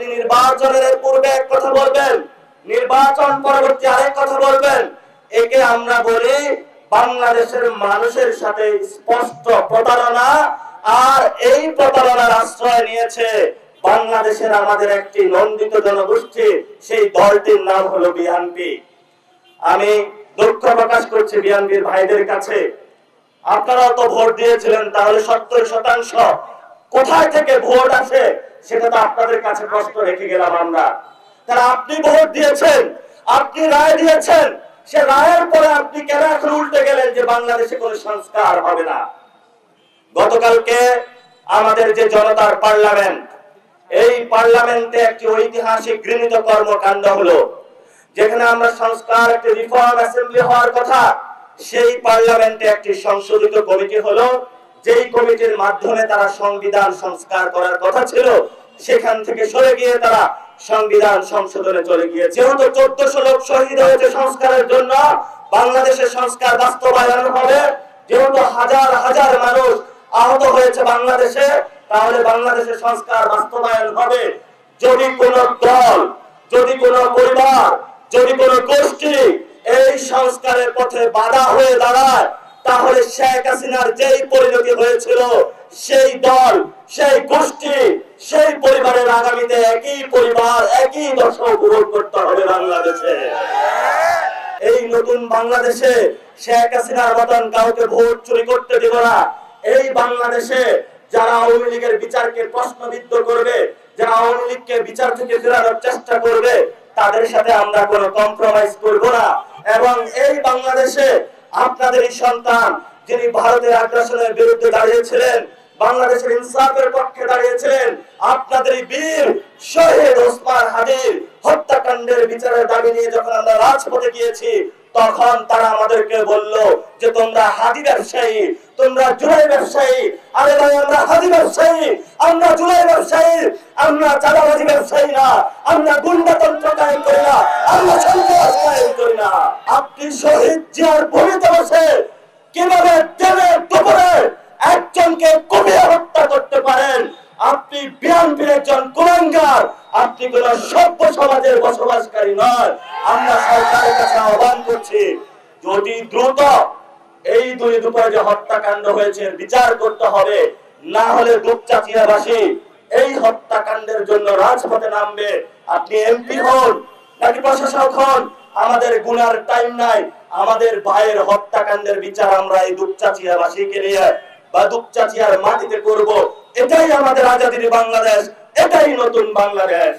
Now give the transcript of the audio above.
আপনি নির্বাচনের পূর্বে এক কথা বলবেন, নির্বাচন পরবর্তী আরেক কথা বলবেন। একে আমরা বলি বাংলাদেশের মানুষের সাথে স্পষ্ট প্রতারণা। আর এই প্রতারণার আশ্রয় নিয়েছে বাংলাদেশের আমাদের একটি নন্দিত জনগোষ্ঠী, সেই দলটির নাম হলো বিএনপি। আমি দুঃখ প্রকাশ করছি বিএনপির ভাইদের কাছে, আপনারা তো ভোট দিয়েছিলেন, তাহলে 70% কোথায় থেকে ভোট আসে সেটা তো আপনাদের কাছে প্রশ্ন রেখে গেলাম আমরা। তারা আপনি ভোট দিয়েছেন, আপনি রায় দিয়েছেন, সে রায়ের পরে আপনি কেন এখন উল্টে গেলেন যে বাংলাদেশে কোনো সংস্কার হবে না? গতকালকে আমাদের যে জনতার পার্লামেন্ট, এই পার্লামেন্টে একটি ঐতিহাসিক ঘৃণিত কর্মকাণ্ড হলো, যেখানে আমরা সংস্কার একটি রিফর্ম অ্যাসেম্বলি হওয়ার কথা, সেই পার্লামেন্টে একটি সংশোধিত কমিটি হলো, যেই কমিটির মাধ্যমে তারা সংবিধান সংস্কার করার কথা ছিল, সেখান থেকে সরে গিয়ে তারা সংবিধান সংশোধনে চলে গিয়ে, যেহেতু 1400 লোক শহীদ হয়েছে সংস্কারের জন্য, বাংলাদেশের সংস্কার বাস্তবায়ন হবে। যেহেতু হাজার হাজার মানুষ আহত হয়েছে বাংলাদেশে, তাহলে বাংলাদেশের সংস্কার বাস্তবায়ন হবে। যদি কোন দল, যদি কোন পরিবার, যদি কোন গোষ্ঠী এই সংস্কারের পথে বাধা হয়ে দাঁড়ায়, তাহলে শেখ হাসিনার যেই পরিণতি হয়েছিল, সেই দল, সেই গোষ্ঠী, সেই পরিবারের আগামীতে একই পরিবার, একই দশা উপভোগ করতে হবে বাংলাদেশে। এই নতুন বাংলাদেশে শেখ হাসিনার মতন কাউকে ভোট চুরি করতে দেব না। এই বাংলাদেশে যারা আওয়ামী লীগের বিচারকে প্রশ্নবিদ্ধ করবে, যারা আওয়ামী লীগকে বিচার থেকে ফেরানোর চেষ্টা করবে, তাদের সাথে আমরা কোনো কম্প্রোমাইজ করব না। এবং এই বাংলাদেশে আপনাদের সন্তান যিনি ভারতের আগ্রাসনের বিরুদ্ধে দাঁড়িয়েছিলেন, বাংলাদেশের ইনসাফের পক্ষে দাঁড়িয়েছিলেন, আপনাদের বীর শহীদ ওসমান হাদির হত্যাকাণ্ডের বিচারের দাবি নিয়ে যখন আমরা রাজপথে গিয়েছি, তখন তারা আমাদেরকে বলল যে তোমরা হাদি ব্যবসায়ী, তোমরা জুলাই ব্যবসায়ী। আরে ভাই, আমরা হাদি ব্যবসায়ী, আমরা জুলাই ব্যবসায়ী, আমরা চাঁদাবাজি ব্যবসায়ী না, আমরা গুন্ডাতন্ত্র কায়েম করি না, আমরা সন্ত্রাস কায়েম করি না। আপনি শহীদ জিয়ার ভূমিতে বসে কিভাবে দিনের দুপুরে একজনকে কুপিয়ে হত্যা করতে পারেন? আপনি বিএনপির একজন কুলাঙ্গার, আপনি কোন সভ্য সমাজের বসবাসকারী নয়। আমরা সরকারের কাছে আহ্বান করছি, যদি দ্রুত এই দুই দুপুরে যে হত্যাকাণ্ড হয়েছে বিচার করতে হবে, না হলে দুপচাচিয়াবাসী এই হত্যাকাণ্ডের জন্য রাজপথে নামবে। আপনি এমপি হন নাকি প্রশাসক হন, আমাদের গুনার টাইম নাই। আমাদের ভাইয়ের হত্যাকাণ্ডের বিচার আমরা এই দুপচাচিয়াবাসীকে নিয়ে বা দুপচাচিয়ার মাটিতে করব। এটাই আমাদের আজাদির বাংলাদেশ, এটাই নতুন বাংলাদেশ।